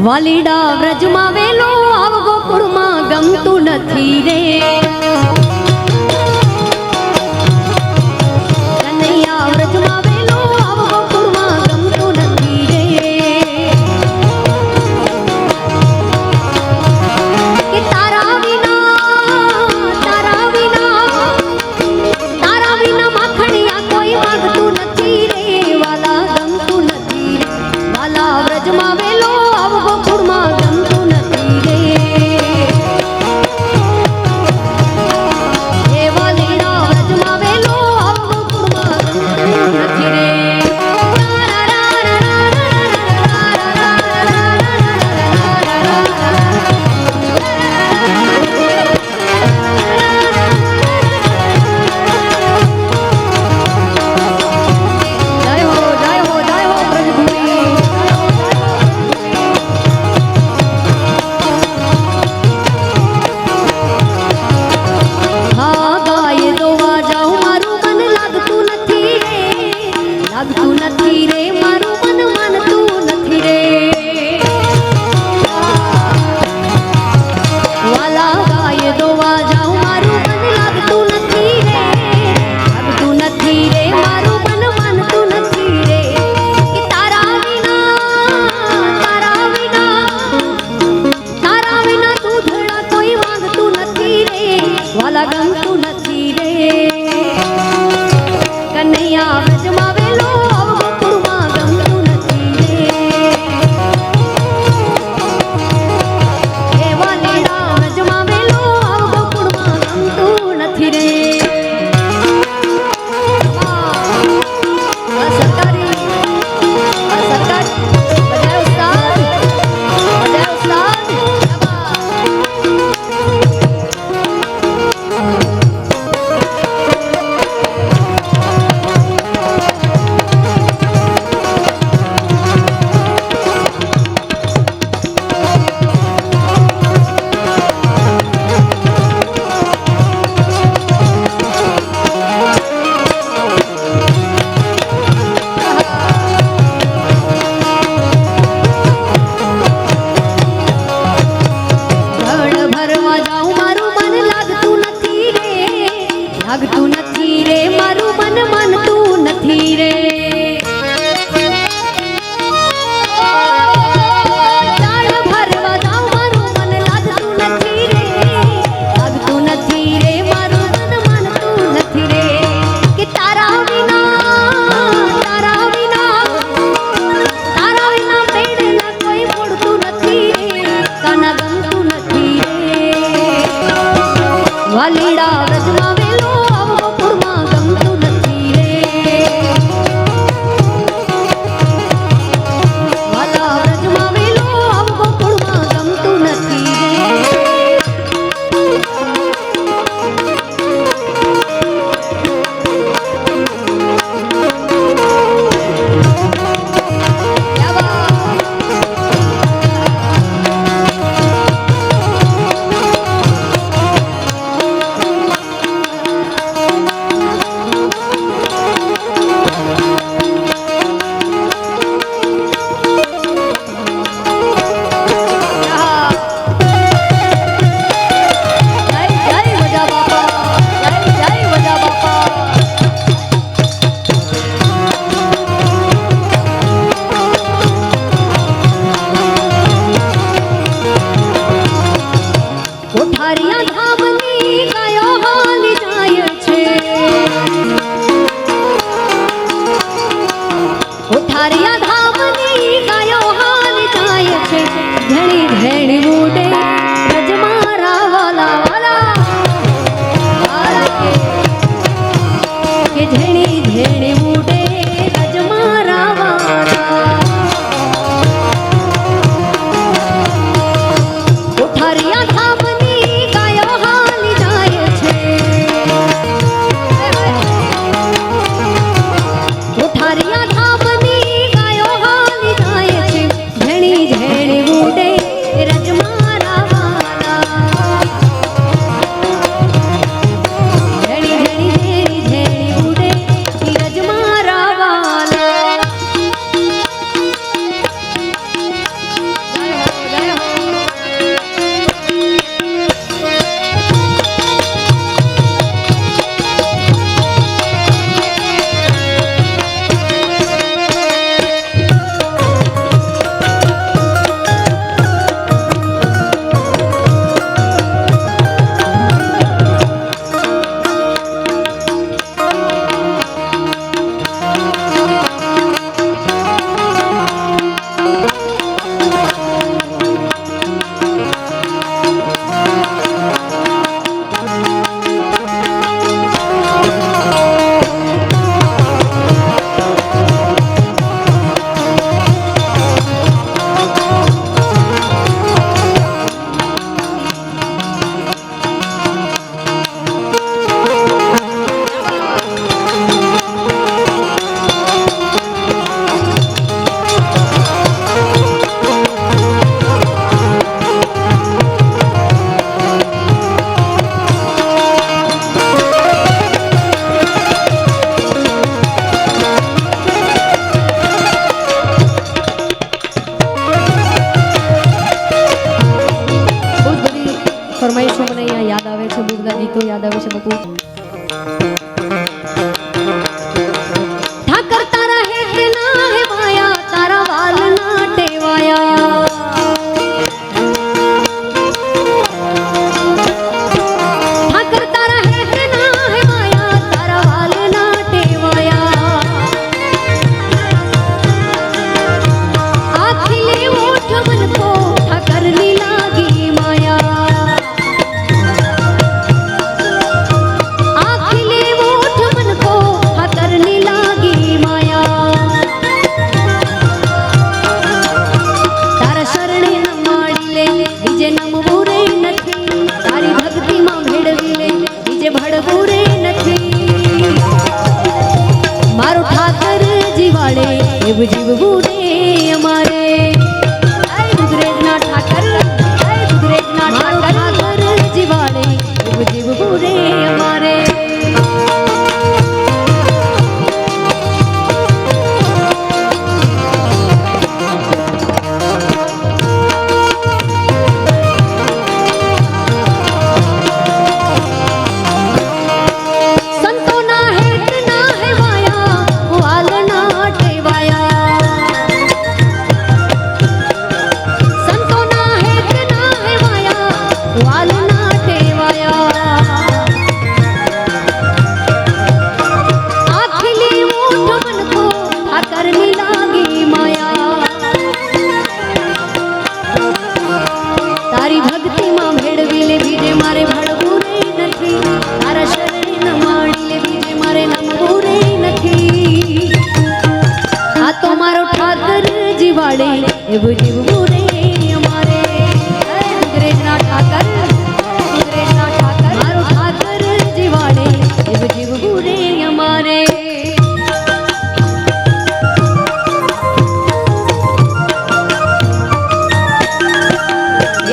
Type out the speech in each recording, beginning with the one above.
વાલીડા વ્રજમાં વેલો આવ ગોકુળમાં ગમતું નથી રે કનૈયા વ્રજમાં વેલો આવ ગોકુળમાં ગમતું નથી રે કે તારા વિના માખણિયા કોઈ માંગતું નથી રે વાલા ગમતું નથી રે વાલા વ્રજમાં વેલો ગમતું નથી રે ફરમાઈશો મને અહીંયા યાદ આવે છે, બહુ બધા ગીતો યાદ આવે છે બાપુ. ઠાકર તારા હેત ના હેવાયા, તારા વાલ ના ટેવાયા. ઠાકર તારા હેત ના હેવાયા, તારા વાલ ના ટેવાયા. આખિલે ઓઠ મન કો ઠાકર ની લાગી માયા. આખિલે ઓઠ મન કો ઠાકર ની લાગી માયા. તારા શરણે ન માડી લે બીજે નમવું રે નથી. તારી ભક્તિમાં ભેળવી લે બીજે ભળવું રે નથી. મારો ઠાકર જીવાડે એવું જીવવું રે અમારે. દુધરેજના ઠાકર, દુધરેજના ઠાકર જીવાડે એવું જીવવું રે અમારે. સંતોના હેત ના હેવાયા, વાલ ના ટેવાયા. સંતોના હેત ના હેવાયા, વાલ ના ટેવાયા. આખિલી ઓઠ મન કો ઠાકર ની લાગી માયા. તારી ભક્તિમાં ભેળવી લે બીજે મારે ભળવું રે નથી. તારા શરણે ન માડી લે બીજે મારે નમવું રે નથી. આ તો મારો ઠાકર જીવાડે એવું જીવવું રે અમારે. અંગ્રેજના ઠાકર, અંગ્રેજના ઠાકર, મારો ઠાકર જીવાડે એવું જીવવું રે અમારે.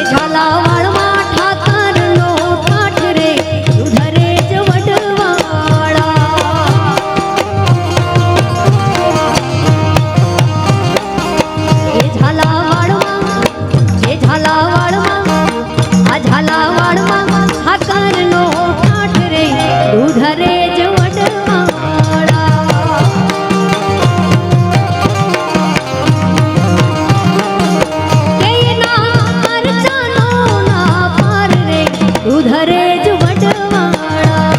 એ ઝાલાવાડમાં ઠાકરનો ઠાઠ રે, દુધરે જ વડવાળા. એ ઝાલાવાડમાં, એ ઝાલાવાડમાં, આ ઝાલાવાડમાં ઠાકરનો ઠાઠ રે, દુધરે જ વડવાળા. ઉધરે જ વડવાળા.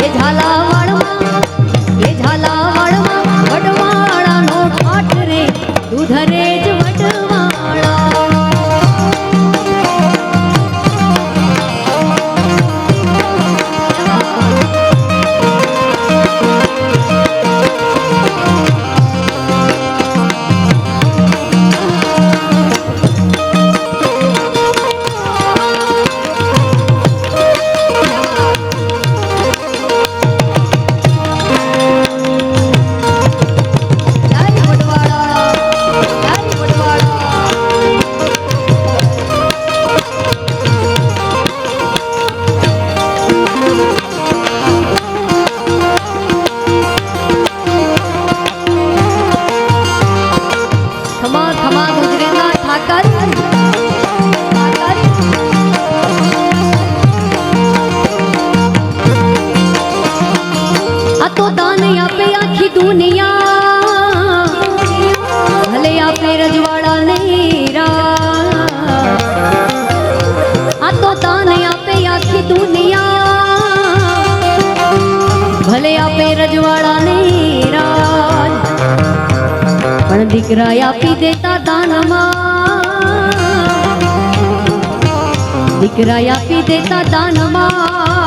એ ઝાલાવાડમાં, એ ઝાલાવાડમાં વડવાળાનો ઠાઠ રે, ઉધરે જ વડવાળા. જય વડવાળા, જય વડવાળા. ખમા ખમા ગુજરેના ઠાકર, ઠાકર. આ તો દાન આપે આખી દુનિયા, ભલે આપે રજવાડા ને રાજ. આ તો દાન આપે આખી દુનિયા, ભલે આપે રજવાડા ને રાજ. પણ દીકરા આપી દેતા દાનમાં, દીકરા આપી દેતા દાનમાં.